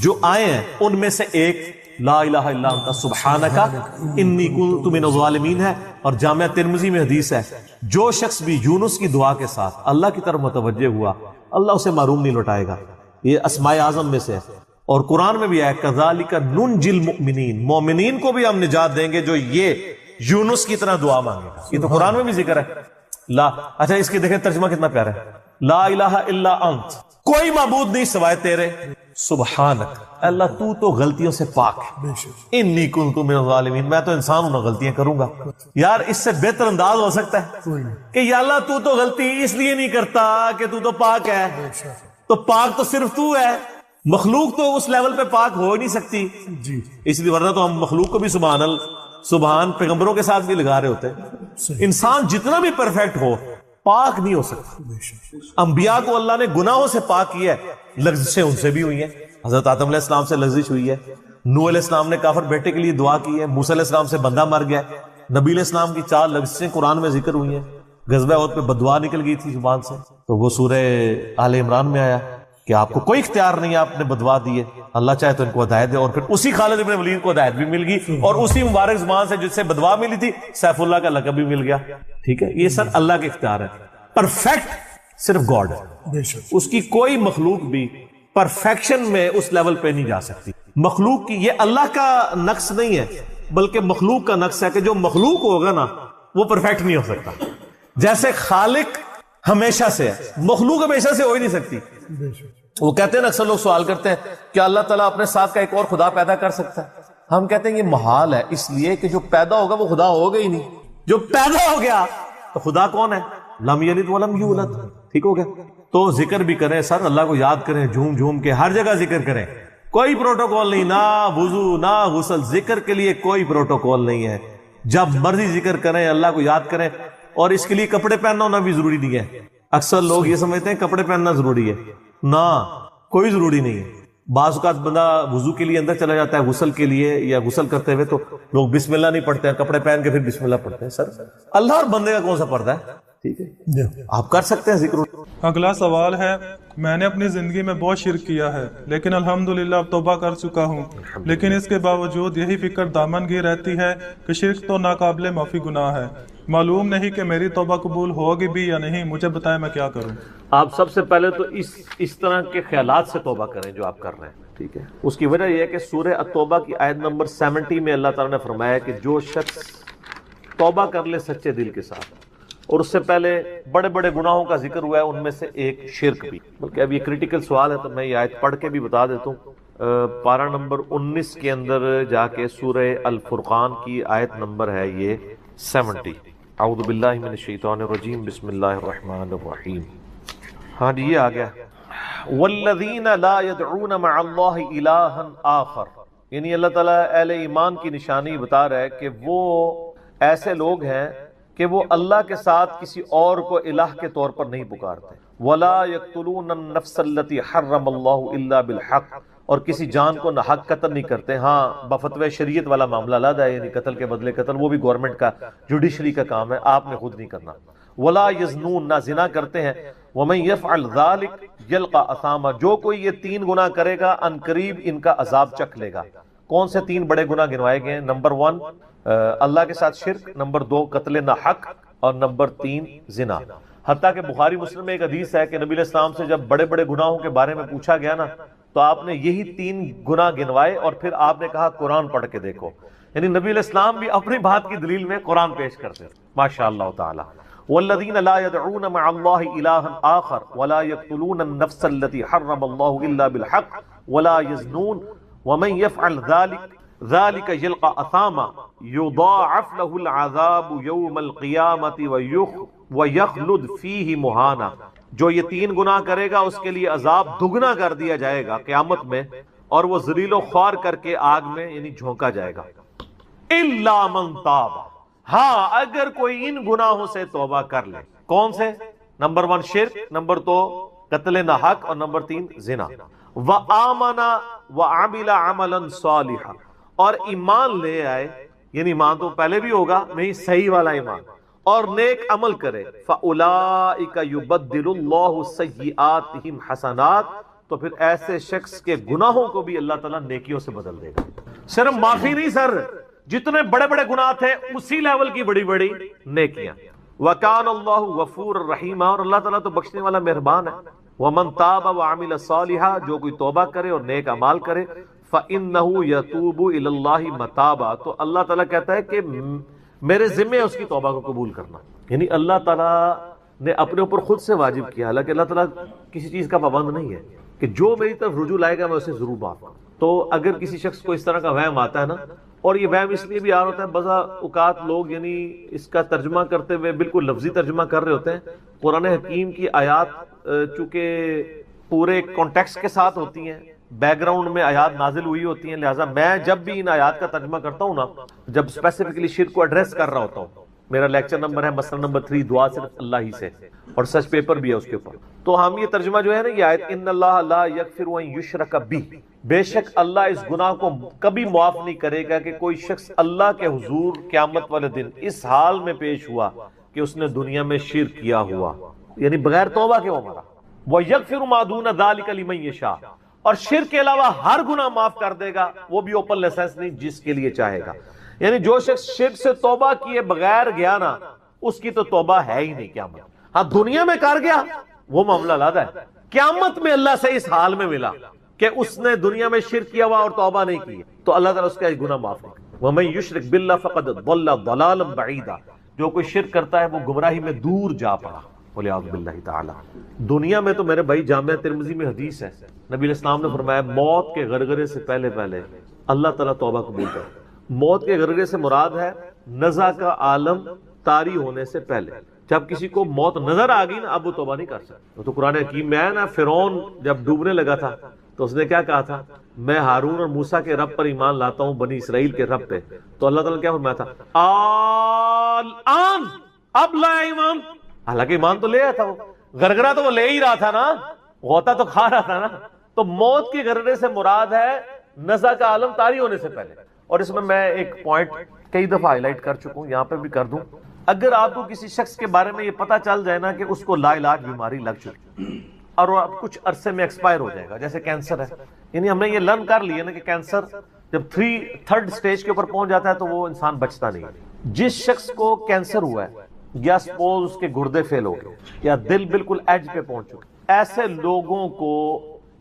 جو آئے ہیں ان میں سے ایک لا الہ الا انت سبحانک انی کنت من الظالمین ہے، اور جامعہ ترمذی میں حدیث ہے جو شخص بھی یونس کی دعا کے ساتھ اللہ کی طرف متوجہ ہوا اللہ اسے محروم نہیں لوٹائے گا۔ یہ اسماء اعظم میں سے ہے، اور قرآن میں بھی آیا کذالک ننجی المؤمنین، مومنین کو بھی ہم نجات دیں گے جو یہ یونس کی طرح دعا مانگے گا۔ یہ تو قرآن میں بھی ذکر ہے۔ لا اچھا اس کی دیکھیں ترجمہ کتنا پیارا ہے، لا الہ الا انت، کوئی معبود نہیں سوائے تیرے، سبحانک اللہ تو تو غلطیوں سے پاک ہے، انی کنت من الظالمین، میں تو انسان ہوں نہ غلطیاں کروں گا۔ یار اس سے بہتر انداز ہو سکتا ہے کہ یا اللہ تو تو غلطی اس لیے نہیں کرتا کہ تو تو پاک ہے، تو پاک تو صرف تو ہے، مخلوق تو اس لیول پہ پاک ہو ہی نہیں سکتی، اس لیے ورنہ تو ہم مخلوق کو بھی سبحان پیغمبروں کے ساتھ بھی لگا رہے ہوتے ہیں۔ انسان جتنا بھی پرفیکٹ ہو پاک نہیں ہو سکتا۔ انبیاء کو اللہ نے گناہوں سے پاک کیا ہے، لغزشیں ان سے بھی ہوئی ہیں، حضرت آدم علیہ السلام سے لغزش ہوئی ہے، نوح علیہ السلام نے کافر بیٹے کے لیے دعا کی ہے، موسیٰ علیہ السلام سے بندہ مر گیا، نبی علیہ السلام کی 4 لغزشیں قرآن میں ذکر ہوئی ہیں، غزوہ احد پہ بددعا نکل گئی تھی زبان سے، تو وہ سورہ آل عمران میں آیا کہ آپ کو کوئی اختیار نہیں ہے، آپ نے بددعا دی ہے، اللہ چاہے تو ان کو ہدایت دے، اور پھر اسی خالد بن ولید کو ہدایت بھی مل گئی، اور اسی مبارک زبان سے جس سے بددعا ملی تھی سیف اللہ کا لقب بھی مل گیا، ٹھیک ہے۔ یہ سر اللہ کے اختیار ہے، پرفیکٹ صرف گاڈ ہے، اس کی کوئی مخلوق بھی پرفیکشن میں اس لیول پہ نہیں جا سکتی۔ مخلوق کی یہ اللہ کا نقص نہیں ہے بلکہ مخلوق کا نقص ہے کہ جو مخلوق ہوگا نا وہ پرفیکٹ نہیں ہو سکتا، جیسے خالق ہمیشہ سے ہے، مخلوق ہمیشہ سے ہو ہی نہیں سکتی۔ وہ کہتے ہیں نا اکثر لوگ سوال کرتے ہیں کہ اللہ تعالیٰ اپنے ساتھ کا ایک اور خدا پیدا کر سکتا ہے، ہم کہتے ہیں یہ محال ہے، اس لیے کہ جو پیدا ہوگا وہ خدا ہوگا ہی نہیں، جو پیدا ہو گیا تو خدا کون ہے؟ لم یلد ولم یولد، ٹھیک ہو گیا۔ تو ذکر بھی کریں سر، اللہ کو یاد کریں، جھوم جھوم کے ہر جگہ ذکر کریں، کوئی پروٹوکول نہیں، نہ وضو نہ غسل، ذکر کے لیے کوئی پروٹوکول نہیں ہے، جب مرضی ذکر کریں، اللہ کو یاد کریں، اور اس کے لیے کپڑے پہننا ہونا بھی ضروری نہیں ہے۔ اکثر لوگ یہ سمجھتے ہیں کپڑے پہننا ضروری ہے، نہ کوئی ضروری نہیں ہے۔ بعض اوقات بندہ وضو کے لیے اندر چلا جاتا ہے غسل کے لیے، یا غسل کرتے ہوئے تو لوگ بسم اللہ نہیں پڑھتے ہیں، کپڑے پہن کے پھر بسم اللہ پڑھتے ہیں۔ سر اللہ اور بندے کا کون سا پردہ ہے؟ ٹھیک ہے، آپ کر سکتے ہیں ذکر۔ اگلا سوال ہے، میں نے اپنی زندگی میں بہت شرک کیا ہے لیکن الحمدللہ اب توبہ کر چکا ہوں، لیکن اس کے باوجود یہی فکر دامن گیر رہتی ہے کہ شرک تو ناقابل معافی گناہ ہے، معلوم نہیں کہ میری توبہ قبول ہوگی بھی یا نہیں، مجھے بتائیں میں کیا کروں۔ آپ سب سے پہلے تو اس طرح کے خیالات سے توبہ کریں جو آپ کر رہے ہیں، ٹھیک ہے؟ اس کی وجہ یہ ہے کہ سورہ التوبہ کی آیت نمبر 70 میں اللہ تعالیٰ نے فرمایا کہ جو شخص توبہ کر لے سچے دل کے ساتھ، اور اس سے پہلے بڑے بڑے گناہوں کا ذکر ہوا ہے، ان میں سے ایک شرک بھی، بلکہ اب یہ کریٹیکل سوال ہے تو میں یہ آیت پڑھ کے بھی بتا دیتا ہوں۔ پارہ نمبر 19 کے اندر جا کے سورہ الفرقان کی آیت نمبر ہے یہ 70۔ اعوذ باللہ من الشیطان الرجیم، بسم اللہ الرحمن الرحیم۔ ہاں جی، یہ آ گیا، والذین لا يدعون مع اللہ الہا آخر، یعنی اللہ تعالیٰ اہل ایمان کی نشانی بتا رہا ہے کہ وہ ایسے لوگ ہیں کہ وہ اللہ کے ساتھ کسی اور کو الہ کے طور پر نہیں پکارتے، ولا يقتلون النفس التي حرم اللہ الا بالحق، اور کسی جان کو ناحق قتل نہیں کرتے۔ ہاں بفتوی شریعت والا معاملہ علیحدہ ہے، یعنی قتل کے بدلے قتل، وہ بھی گورنمنٹ کا جوڈیشری کا کام ہے، آپ نے خود نہیں کرنا۔ ولا یزنون، نہ زنا کرتے ہیں۔ ومن یفعل ذلک یلقى اثاما، جو کوئی یہ 3 گناہ کرے گا ان قریب ان کا عذاب چکھ لے گا۔ کون سے 3 بڑے گناہ گنوائے گئے ہیں؟ نمبر 1 اللہ کے ساتھ شرک، نمبر 2 قتل ناحق، اور نمبر 3 زنا۔ حتیٰ کہ بخاری مسلم میں ایک حدیث ہے کہ نبی علیہ السلام سے جب بڑے بڑے گناہوں کے بارے میں پوچھا گیا نا، تو آپ نے یہی 3 گناہ گنوائے، اور پھر آپ نے کہا قرآن پڑھ کے دیکھو، یعنی نبی علیہ السلام بھی اپنی بات کی دلیل میں قرآن پیش کرتے ہیں، ماشاء اللہ تعالی۔ والذین لا يدعون مع اللہ الہا آخر ولا يقتلون النفس التي حرم اللہ الا بالحق ولا يزنون ومن يفعل ذلك يلقى اثاما يضاعف له العذاب يوم القیامة ويخلد فيه مہانا، جو یہ 3 گناہ کرے گا اس کے لیے عذاب دگنا کر دیا جائے گا قیامت میں، اور وہ ذلیل و خوار کر کے آگ میں یعنی جھونکا جائے گا۔ الا من تاب، ہاں اگر کوئی ان گناہوں سے توبہ کر لے۔ کون سے؟ نمبر 1 شرک، نمبر 2 قتل ناحق، اور نمبر 3 زنا۔ وآمن وعمل عملا صالحا، اور ایمان لے آئے، یعنی ایمان تو پہلے بھی ہوگا نہیں، صحیح والا ایمان، اور نیک عمل کرے، فَأُولَئِكَ يُبَدِّلُ اللَّهُ سَيِّئَاتِهِمْ حَسَنَات، تو پھر ایسے شخص کے گناہوں کو بھی اللہ تعالیٰ نیکیوں سے بدل دے گا۔ صرف معافی نہیں سر، جتنے بڑے بڑے گناہ تھے اسی لیول کی بڑی بڑی نیکیاں۔ وَكَانَ اللَّهُ غَفُورًا رَحِيمًا، اور اللہ تعالیٰ تو بخشنے والا مہربان ہے۔ وَمَن تَابَ وَعَمِلَ صَالِحًا، جو کوئی توبہ کرے اور نیک اعمال کرے، فَإِنَّهُ يَتُوبُ إِلَى اللَّهِ مَتَابًا، تو اللہ تعالیٰ کہتا ہے کہ میرے ذمے ہے اس کی توبہ کو قبول کرنا، یعنی اللہ تعالیٰ نے اپنے اوپر خود سے واجب کیا، حالانکہ اللہ تعالیٰ کسی چیز کا پابند نہیں ہے کہ جو میری طرف رجوع لائے گا میں اسے ضرور معاف کروں۔ تو اگر کسی شخص کو اس طرح کا وہم آتا ہے نا، اور یہ وہم اس لیے بھی آ رہا ہوتا ہے، بعض اوقات لوگ یعنی اس کا ترجمہ کرتے ہوئے بالکل لفظی ترجمہ کر رہے ہوتے ہیں۔ قرآن حکیم کی آیات چونکہ پورے کانٹیکسٹ کے ساتھ ہوتی ہیں، بیک گراؤنڈ میں آیات نازل ہوئی ہوتی ہیں، لہٰذا میں جب بھی ان آیات کا ترجمہ کرتا ہوں نا، جب اسپیسیفکلی شرک کو ایڈریس کر رہا ہوتا ہوں، میرا لیکچر نمبر ہے مسئلہ نمبر 3، دعا صرف اللہ ہی سے، اور سچ پیپر بھی ہے اس کے اوپر، تو ہم یہ ترجمہ جو ہے نا یہ آیت، ان اللہ لا یغفر ان یشرک بہ، بے شک اللہ اس گناہ کو کبھی معاف نہیں کرے گا کہ کوئی شخص اللہ کے حضور قیامت والے دن اس حال میں پیش ہوا کہ اس نے دنیا میں شرک کیا ہوا، یعنی بغیر توبہ کے وہ مرا۔ وَيَغْفِرُ مَا دُونَ ذَلِكَ لِمَن یشاء، اور شرک کے علاوہ ہر گناہ معاف کر دے گا، وہ بھی اوپن لائسنس نہیں، جس کے لیے چاہے گا۔ یعنی جو شخص شرک سے توبہ کیے بغیر گیا نا، اس کی تو توبہ ہے ہی نہیں قیامت۔ ہاں دنیا میں کر گیا وہ معاملہ علیحدہ ہے، قیامت میں اللہ سے اس حال میں ملا کہ اس نے دنیا میں شرک کیا ہوا اور توبہ نہیں کی، تو اللہ تعالیٰ اس کا گناہ معاف نہیں کرے۔ وَمَن يُشْرِكْ بِاللَّهِ فَقَدْ ضَلَّ ضَلَالًا بَعِيدًا، جو کوئی شرک کرتا ہے وہ گمراہی میں دور جا پڑا، وَلِعَوْذُ بِاللَّهِ تعالی۔ دنیا میں تو میرے بھائی جامعہ ترمذی میں حدیث ہے، نبی علیہ السلام نے فرمایا موت کے غرغرے سے پہلے پہلے اللہ تعالیٰ توبہ قبول کرے۔ موت کے غرغرے سے مراد ہے نزع کا عالم طاری ہونے سے پہلے، جب کسی کو موت نظر آ گئی نا اب وہ توبہ نہیں کر سکتا۔ وہ تو قرآن حکیم میں ہے نا، فرعون جب ڈوبنے لگا تھا تو اس نے کیا کہا تھا، میں ہارون اور موسیٰ کے رب پر ایمان لاتا ہوں، بنی اسرائیل کے رب پہ، تو اللہ تعالیٰ نے کیا فرمایا تھا، الآن، اب لایا ایمان، حالانکہ ایمان تو لے آیا تھا، وہ غرغرہ تو وہ لے ہی رہا تھا نا، غوطہ تو کھا رہا تھا نا۔ تو موت کے غرغرے سے مراد ہے نزع کا عالم طاری ہونے سے پہلے۔ اور اس میں ایک پوائنٹ کئی دفعہ ہائی لائٹ کر چکا ہوں، یہاں پہ بھی کر دوں، اگر آپ کو کسی شخص کے بارے میں یہ پتا چل جائے نا کہ اس کو لا علاج بیماری لگ چکی اور وہ اب کچھ عرصے میں ایکسپائر ہو جائے گا، جیسے کینسر ہے، یعنی ہم نے یہ لرن کر لیا نا کہ کینسر جب 3rd سٹیج کے اوپر پہنچ جاتا ہے تو وہ انسان بچتا نہیں، جس شخص کو کینسر ہوا ہے یا سپوز اس کے گردے فیل ہو گئے یا دل بالکل ایج پہ پہنچ چکے، ایسے لوگوں کو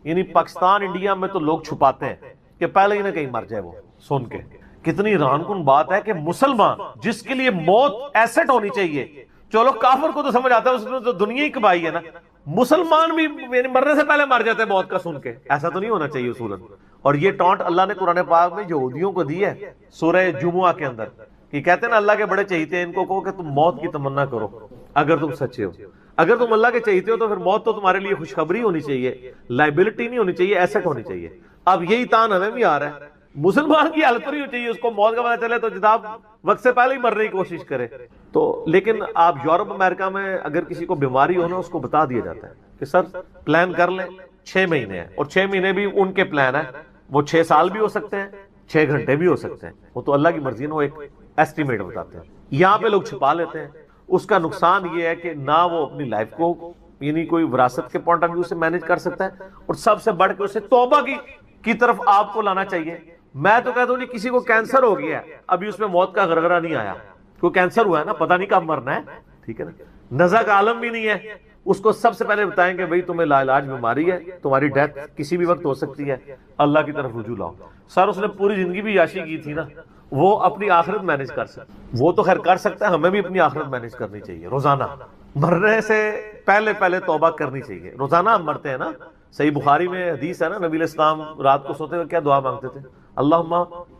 یعنی پاکستان انڈیا میں تو لوگ چھپاتے ہیں کہ پہلے ہی نہ کہیں مر جائے وہ سن کے۔ کتنی حیران کن بات ہے کہ مسلمان جس کے لیے موت ایسٹ ہونی چاہیے، چلو کافر کو تو سمجھ آتا ہے، اس نے تو دنیا ہی کمائی ہے نا، مسلمان بھی یعنی مرنے سے پہلے مر جاتے ہیں موت کا سن کے۔ ایسا تو نہیں ہونا چاہیے اصولاً۔ اور یہ ٹانٹ اللہ نے قرآن پاک میں یہودیوں کو دی ہے سورہ جمعہ کے اندر، کہ کہتے ہیں نا اللہ کے بڑے چہیتے ہیں، ان کو کہو کہ تم موت کی تمنا کرو اگر تم سچے ہو، اگر تم اللہ کے چہیتے ہو تو پھر موت تو تمہارے لیے خوشخبری ہونی چاہیے، لائبلٹی نہیں ہونی چاہیے، ایسٹ ہونی چاہیے۔ اب یہی تان ہمیں بھی آ رہا ہے، مسلمان کی حالت نہیں ہونی چاہیے، اس کو موت کا پتہ چلے تو جناب وقت سے پہلے ہی مرنے کی کوشش کرے۔ تو لیکن آپ یورپ امریکہ میں اگر کسی کو بیماری ہو نا، اس کو بتا دیا جاتا ہے کہ سر پلان کر لیں 6 مہینے ہیں، اور 6 مہینے بھی ان کے پلان ہے، وہ 6 سال بھی ہو سکتے ہیں، 6 گھنٹے بھی ہو سکتے ہیں، وہ تو اللہ کی مرضی ہے، وہ ایک ایسٹیمیٹ بتاتے ہیں۔ یہاں پہ لوگ چھپا لیتے ہیں۔ اس کا نقصان یہ ہے کہ نہ وہ اپنی لائف کو یعنی کوئی وراثت کے پوائنٹ آف ویو سے مینج کر سکتا ہے، اور سب سے بڑھ کے اسے توبہ کی طرف آپ کو لانا چاہیے۔ میں تو کہتا ہوں جی کسی کو کینسر ہو گیا ہے، ابھی اس میں موت کا غرغرہ نہیں آیا، کوئی کینسر ہوا ہے نا، پتہ نہیں کب مرنا ہے، ٹھیک ہے نا، نزع کا عالم بھی نہیں ہے، اس کو سب سے پہلے بتائیں کہ بھئی تمہیں لا علاج بیماری ہے، تمہاری ڈیتھ کسی بھی وقت ہو سکتی ہے، اللہ کی طرف رجوع لاؤ۔ سر اس نے پوری زندگی بھی عیاشی کی تھی نا، وہ اپنی آخرت مینج کر سکتا، وہ تو خیر کر سکتا ہے، ہمیں بھی اپنی آخرت مینج کرنی چاہیے۔ روزانہ مرنے سے پہلے توبہ کرنی چاہیے۔ روزانہ ہم مرتے ہیں نا، صحیح بخاری میں حدیث ہے نا، نبی علیہ السلام رات کو سوتے ہوئے کیا دعا مانگتے تھے؟ اللہم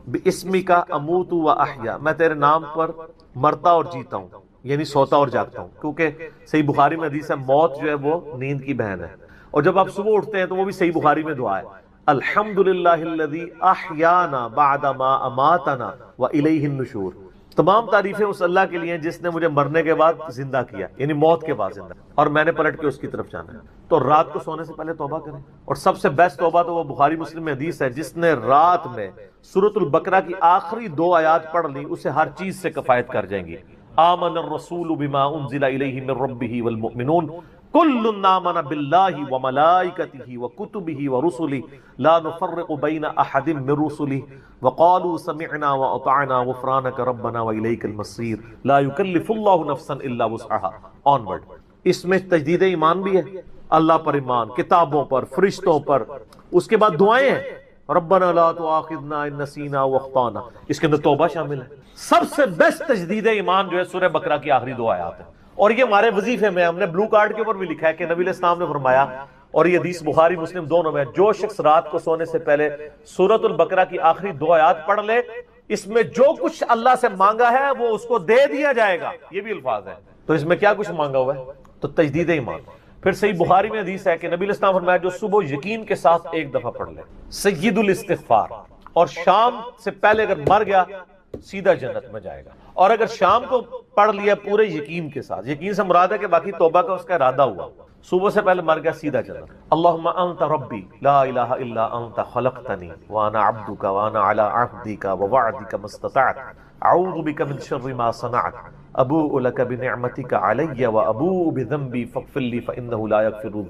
باسمک اموت و احیا، میں تیرے نام پر مرتا اور جیتا ہوں، یعنی سوتا اور جاگتا ہوں، کیونکہ صحیح بخاری میں حدیث ہے موت جو ہے وہ نیند کی بہن ہے۔ اور جب آپ صبح اٹھتے ہیں تو وہ بھی صحیح بخاری میں دعا ہے، الحمدللہ الذی احیانا بعد ما اماتنا والیہ النشور۔ تمام تعریفیں اس اللہ کے لیے ہیں جس نے مجھے مرنے کے بعد زندہ کیا، یعنی موت کے بعد زندہ، اور میں نے پلٹ کے اس کی طرف جانا ہے۔ تو رات کو سونے سے پہلے توبہ کریں، اور سب سے بیسٹ توبہ تو وہ بخاری مسلم میں حدیث ہے، جس نے رات میں سورۃ البقرہ کی آخری 2 آیات پڑھ لی اسے ہر چیز سے کفایت کر جائیں گی۔ آمن الرسول بما انزل الیہ من ربہ والمؤمنون کل آمن باللہ وملائکتہ وکتبہ ورسلہ لا نفرق بین احد من رسلہ وقالوا سمعنا واطعنا غفرانک ربنا والیک المصیر لا یکلف اللہ نفسا الا وسعها۔ آنورڈ، اس میں تجدید ایمان بھی ہے، اللہ پر ایمان، کتابوں پر، فرشتوں پر، اس کے بعد دعائیں ہیں، ربنا لا تؤاخذنا ان نسینا واخطانا، اس کے اندر توبہ شامل ہے۔ سب سے بیسٹ تجدید ایمان جو ہے سورہ بقرہ کی آخری 2 آیات ہیں، اور یہ ہمارے وظیفے میں ہم نے بلو کارڈ کے اوپر بھی لکھا ہے کہ نبی علیہ السلام نے فرمایا، اور یہ حدیث بخاری مسلم دونوں میں، جو شخص رات کو سونے سے پہلے سورۃ البقرہ کی آخری 2 آیات پڑھ لے، اس میں جو کچھ اللہ سے مانگا ہے وہ اس کو دے دیا جائے گا، یہ بھی الفاظ ہے۔ تو اس میں کیا کچھ مانگا ہوا ہے؟ تو تجدید ایمان۔ پھر صحیح بخاری میں حدیث ہے کہ نبی علیہ السلام فرمایا جو صبح یقین کے ساتھ ایک دفعہ پڑھ لے سید الاستغفار، اور شام سے پہلے اگر مر گیا سیدھا جنت میں جائے گا، اور اگر شام کو پڑھ لیا پورے یقین کے ساتھ، یقین سے مراد ہے کہ باقی توبہ کا اس کا ارادہ ہوا، صبح سے پہلے مر گیا سیدھا جنت۔ اللہم انت ربی لا الہ الا انت خلقتنی وانا عبدک وانا علی عہدک ووعدک ما استطعت اعوذ بک من شر ما صنعت ابوء لک بنعمتک علی وابوء بذنبی فاغفر لی فانہ لا یغفر